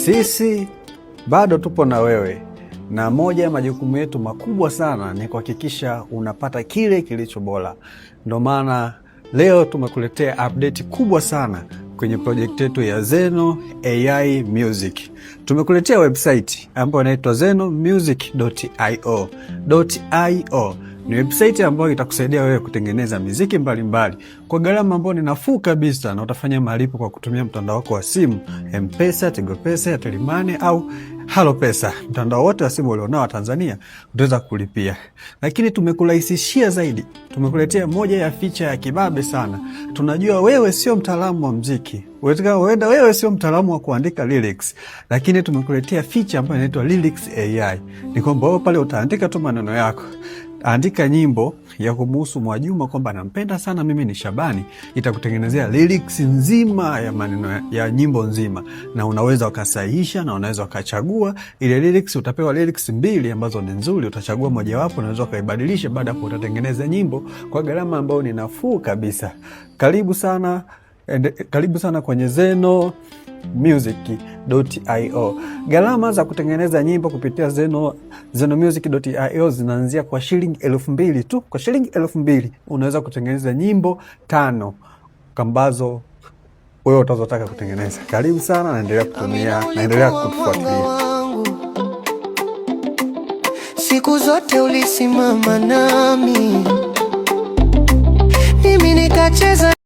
Sisi bado tupo na wewe, na moja ya majukumu yetu makubwa sana ni kuhakikisha unapata kile kilicho bora. Ndio maana leo tumekuletea update kubwa sana kwenye project yetu ya Zeno AI Music. Tumekuletea website ambayo inaitwa zenomusic.io. Ni website ambayo itakusaidia wewe kutengeneza muziki mbalimbali kwa gharama ambayo ni nafuu kabisa, na utafanya malipo kwa kutumia mtandao wako wa simu, M-Pesa, Tigo Pesa, Airtel Money au Halo Pesa. Mtandao wote wa simu ulionao wa Tanzania utaweza kulipia. Lakini tumekurahisishia zaidi. Tumekuletea moja ya feature ya kibabe sana. Tunajua wewe sio mtaalamu wa muziki. Huenda wewe sio mtaalamu wa kuandika lyrics, lakini tumekuletea feature ambayo inaitwa Lyrics AI. Ni kwamba wewe pale utaandika tu maneno yako. Andika nyimbo ya kumuhusu Mwajuma kwamba nampenda sana mimi ni Shabani, itakutengenezea lyrics nzima ya maneno ya nyimbo nzima, na unaweza ukasahihisha na unaweza ukachagua ile lyrics. Utapewa lyrics 2 ambazo ni nzuri, utachagua mojawapo, unaweza ukaibadilisha. Baada hapo utatengeneza nyimbo kwa gharama ambayo ni nafuu kabisa. Karibu sana kwenye zenomusic.io. Gharama za kutengeneza nyimbo kupitia zenomusic.io zinaanzia kwa shilingi 2,000 tu. Kwa shilingi 2,000 unaweza kutengeneza nyimbo 5 ambazo wewe utazotaka kutengeneza. Karibu sana, naendelea kutufuatilia. Siku zote ulisimama nami, mimi nikacheza